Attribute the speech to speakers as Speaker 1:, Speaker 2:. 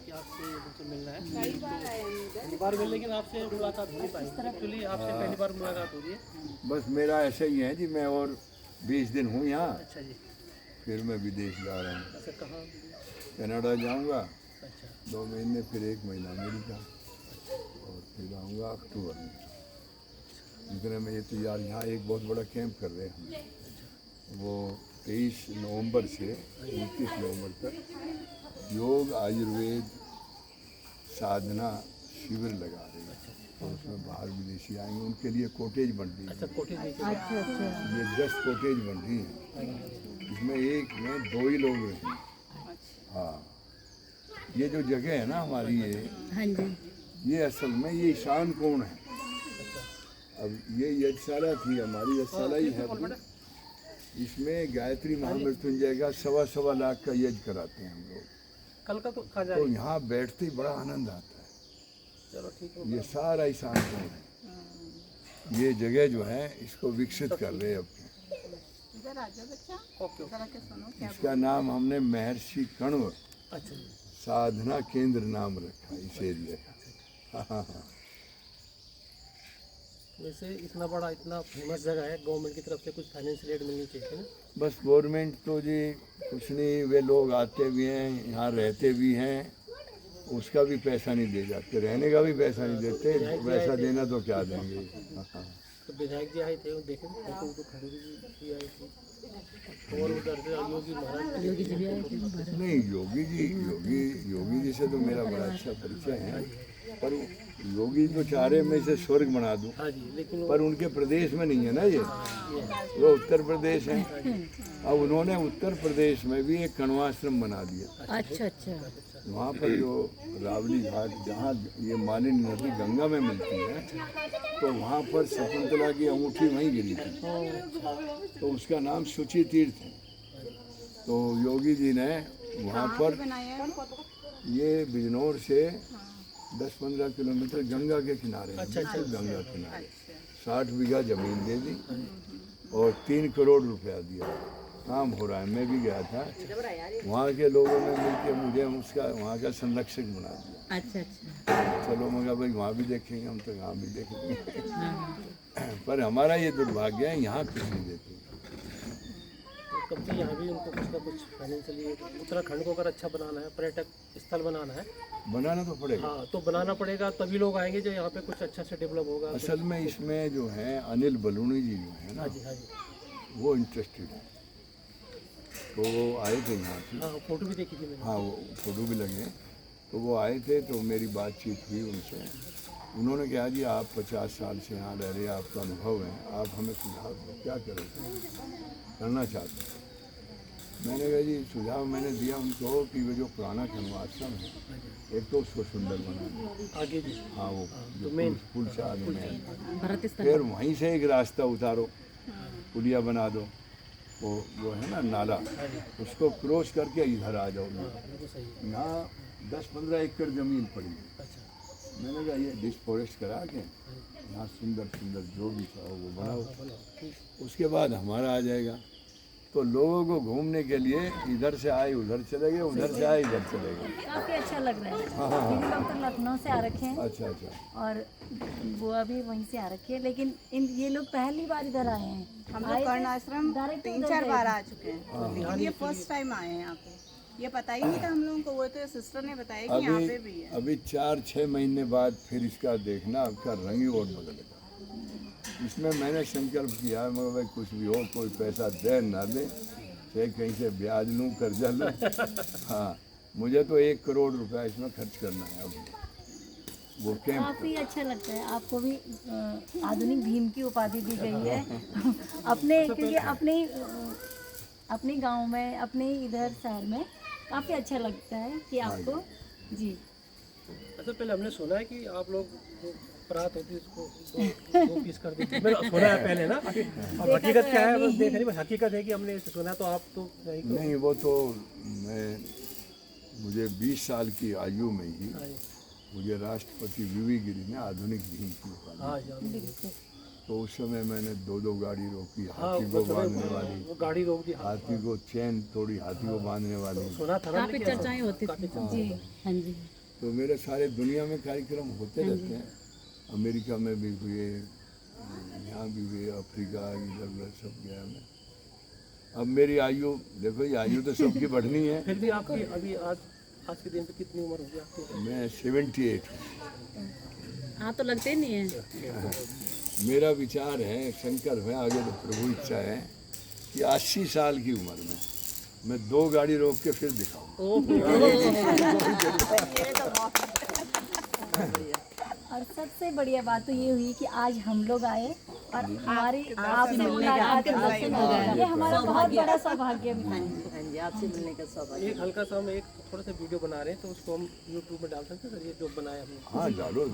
Speaker 1: कि आपसे मुझसे मिलना है। पहली बार मिल, लेकिन आपसे मुलाकात हो नहीं पाई एक्चुअली, आपसे पहली बार मुलाकात हो रही है।
Speaker 2: बस मेरा ऐसा ही है जी, मैं और 20 दिन हूँ यहाँ,
Speaker 1: अच्छा जी।
Speaker 2: फिर मैं विदेश जा रहा हूँ।
Speaker 1: अच्छा, कहाँ?
Speaker 2: कनाडा जाऊँगा
Speaker 1: अच्छा
Speaker 2: 2 महीने, फिर 1 महीना अमेरिका, और फिर आऊँगा अक्टूबर में। इतने में ये तैयार यहाँ एक बहुत बड़ा कैंप कर रहे हैं हम, वो 23 नवंबर से 29 नवंबर तक योग आयुर्वेद साधना शिविर लगा रहे हैं। तो उसमें बाहर विदेशी आएंगे, उनके लिए कोटेज बन रही
Speaker 1: अच्छा,
Speaker 2: है।
Speaker 1: कोटेज देखिए।
Speaker 3: अच्छा अच्छा।
Speaker 2: ये 10 कोटेज बन रही हैं, इसमें एक में 2 ही लोग रहेंगे। हाँ, ये जो जगह है ना हमारी,
Speaker 3: हाँ जी।
Speaker 2: ये असल में ये ईशान कोण है। अब ये यज्ञशाला थी हमारी, यज्ञशाला ही है अभी। इसमें गायत्री महामृत्युंजय का 1.25 लाख का यज्ञ कराते हैं हम लोग।
Speaker 1: कल का तो खा
Speaker 2: तो
Speaker 1: जाए।
Speaker 2: यहाँ बैठते ही बड़ा आनंद आता है।
Speaker 1: चलो ठीक है।
Speaker 2: ये सारा ईशान कोण है। ये जगह जो है इसको विकसित कर रहे हैं अब।
Speaker 4: इधर आ जाओ बच्चा,
Speaker 1: ओके।
Speaker 4: जरा के सुनो क्या
Speaker 2: इसका नाम हमने महर्षि कण्व
Speaker 1: अच्छा जी।
Speaker 2: साधना केंद्र नाम रखा इस एरिया का। हाँ हाँ।
Speaker 1: वैसे इतना बड़ा, इतना फेमस जगह है, गवर्नमेंट की तरफ से कुछ फाइनेंशियल एड मिलनी चाहिए ना।
Speaker 2: बस गवर्नमेंट तो जी कुछ नहीं, वे लोग आते भी हैं यहाँ रहते भी हैं, उसका भी पैसा नहीं दे जाते, रहने का भी पैसा नहीं देते, पैसा देना तो क्या देंगे। हाँ।
Speaker 1: तो विधायक जी आए थे, वो देखे थे, फोटो खड़ूरी जी आई थी, और उधर से योगी महाराज
Speaker 3: योगी जी भी आए थे।
Speaker 2: नहीं, योगी जी से तो मेरा बड़ा अच्छा परिचय है, पर योगी तो चाह रहे मैं इसे स्वर्ग बना दूं,
Speaker 1: हाँ जी, लेकिन
Speaker 2: पर उनके प्रदेश में नहीं है ना ये, वो उत्तर प्रदेश है। अब उन्होंने उत्तर प्रदेश में भी एक कण्वाश्रम बना दिया।
Speaker 3: अच्छा अच्छा।
Speaker 2: वहाँ पर जो रावली घाट, जहाँ ये मालिनी नदी गंगा में मिलती है, तो वहाँ पर शकुंतला की अंगूठी वहीं गिरी थी, तो उसका नाम शुचि तीर्थ है। तो योगी जी ने वहाँ पर, ये बिजनौर से 10-15 किलोमीटर गंगा के किनारे है, बिल्कुल गंगा किनारे 60 बीघा जमीन दे दी और 3 करोड़ रुपया दिया। काम हो रहा है, मैं भी गया था, वहाँ के लोगों ने मिलकर मुझे उसका वहाँ का संरक्षक बना दिया।
Speaker 3: अच्छा अच्छा।
Speaker 2: चलो मगर भाई वहाँ भी देखेंगे, हम तो यहाँ भी देखेंगे। पर हमारा ये दुर्भाग्य है, यहाँ कुछ नहीं देते।
Speaker 1: तो कब से यहाँ भी उनको कुछ ना कुछ फाइनेंशियली, उत्तराखंड को अगर अच्छा बनाना है, पर्यटक स्थल बनाना है,
Speaker 2: बनाना तो पड़ेगा।
Speaker 1: हाँ, तो बनाना पड़ेगा, तभी लोग आएंगे जो यहाँ पे कुछ अच्छा से डेवलप होगा।
Speaker 2: असल में इसमें जो है अनिल बलूनी जी जो है ना,
Speaker 1: हाँ जी, हाँ जी।
Speaker 2: वो इंटरेस्टेड है, तो वो आए थे यहाँ से।
Speaker 1: हाँ, फोटो भी देखी थी मैंने।
Speaker 2: हाँ, वो फोटो भी लगे, तो वो आए थे, तो मेरी बातचीत हुई उनसे। उन्होंने कहा जी आप 50 साल से यहाँ रह रहे हैं, आपका अनुभव है, आप हमें सुझाव दो, क्या करोगे, करना चाहते हैं। मैंने कहा जी सुझाव मैंने दिया उनको कि वो जो पुराना कण्वाश्रम है, एक तो उसको सुंदर बना,
Speaker 1: आगे जी।
Speaker 2: हाँ वो जो
Speaker 1: मेन
Speaker 2: पुल से आगे में है,
Speaker 3: भरत स्थल।
Speaker 2: फिर वहीं से एक रास्ता उतारो, पुलिया बना दो, वो है ना नाला, उसको क्रॉस करके इधर आ जाओ।
Speaker 1: बिल्कुल सही है।
Speaker 2: यहाँ 10-15 एकड़ जमीन पड़ी है।
Speaker 1: अच्छा,
Speaker 2: मैंने कहा ये डिस्फॉरेस्ट करा के यहाँ सुंदर सुंदर जो भी चाहो वो बनाओ,
Speaker 1: बोलो ठीक।
Speaker 2: उसके बाद हमारा आ जाएगा। तो लोगों को घूमने के लिए इधर से आए उधर चले गए, उधर से आए इधर चले गए।
Speaker 3: काफी अच्छा लग रहा है।
Speaker 2: हाँ।
Speaker 3: दीदी लोग तो लखनऊ से आ रखे हैं
Speaker 2: अच्छा अच्छा।
Speaker 3: और बुआ भी वहीं से आ रखी है, लेकिन ये लोग पहली बार इधर आए हैं।
Speaker 4: हम लोग कर्ण आश्रम
Speaker 3: डायरेक्ट
Speaker 4: 3-4 बार आ चुके हैं, लेकिन ये फर्स्ट टाइम आए हैं यहाँ पे। ये पता ही नहीं था हम लोगों को, वो तो सिस्टर ने बताया कि यहाँ पे भी है।
Speaker 2: अभी 4-6 महीने बाद फिर इसका देखना, आपका रंग ही और बदलेगा। इसमें मैंने संकल्प किया, मगर भाई कुछ भी हो, कोई पैसा दे ना दे, चाहे कहीं से ब्याज लूँ, कर्जा लूँ, हाँ मुझे तो 1 करोड़ रुपया इसमें खर्च करना है। अब वो कैंप
Speaker 3: काफी अच्छा लगता है। आपको भी आधुनिक भीम की उपाधि दी गई है अपने, क्योंकि अपने गांव में, अपने इधर शहर में काफी अच्छा लगता है कि आपको जी।
Speaker 1: अच्छा, पहले हमने सुना है कि आप लोग जो परात होती है उसको 2 पीस कर देते हैं, मैंने सुना है पहले ना। अब हकीकत क्या है बस देख नहीं, बस हकीकत है कि हमने इसे सुना, तो आप तो
Speaker 2: नहीं, वो तो मुझे 20 साल की आयु में ही मुझे राष्ट्रपति वीवी गिरी ने आधुनिक भीम की उपाधि।
Speaker 1: हाँ जी,
Speaker 2: तो उस समय मैंने 2 गाड़ी रोकी,
Speaker 1: हाँ
Speaker 2: हाथी को
Speaker 1: उस समय
Speaker 2: बांधने वाली,
Speaker 1: वो गाड़ी रोक दी। हाँ,
Speaker 2: हाथी को चैन तोड़ी, हाथी को बांधने वाली।
Speaker 1: सुना था ना लेकिन चर्चाएं होती थी।
Speaker 3: जी हाँ जी।
Speaker 2: तो मेरे सारे दुनिया में कार्यक्रम होते रहते हैं, अमेरिका में भी हुए, यहाँ भी हुए, अफ्रीका इधर उधर सब गया मैं। अब मेरी आयु देखो, ये आयु तो सबकी बढ़नी है।
Speaker 1: फिर भी आपकी अभी आज के दिन पे कितनी उम्र होगी आपकी?
Speaker 2: मैं 78 हूँ।
Speaker 5: हाँ तो लगते ही नहीं है।
Speaker 2: मेरा विचार है, शंकर है, आगे तो प्रभु इच्छा है कि 80 साल की उम्र में मैं 2 गाड़ी रोक के फिर दिखाऊँ।
Speaker 3: और सबसे बढ़िया बात तो ये हुई कि आज हम लोग आए और हमारी आपसे मुलाकात ये हमारा बहुत बड़ा सौभाग्य भी है।
Speaker 5: हाँ जी, आपसे मिलने का सौभाग्य।
Speaker 1: एक हल्का सा हम एक थोड़ा सा वीडियो बना रहे हैं, तो उसको हम यूट्यूब में डाल सकते हैं सर, ये जो बनाया हमने?
Speaker 2: हाँ डालो।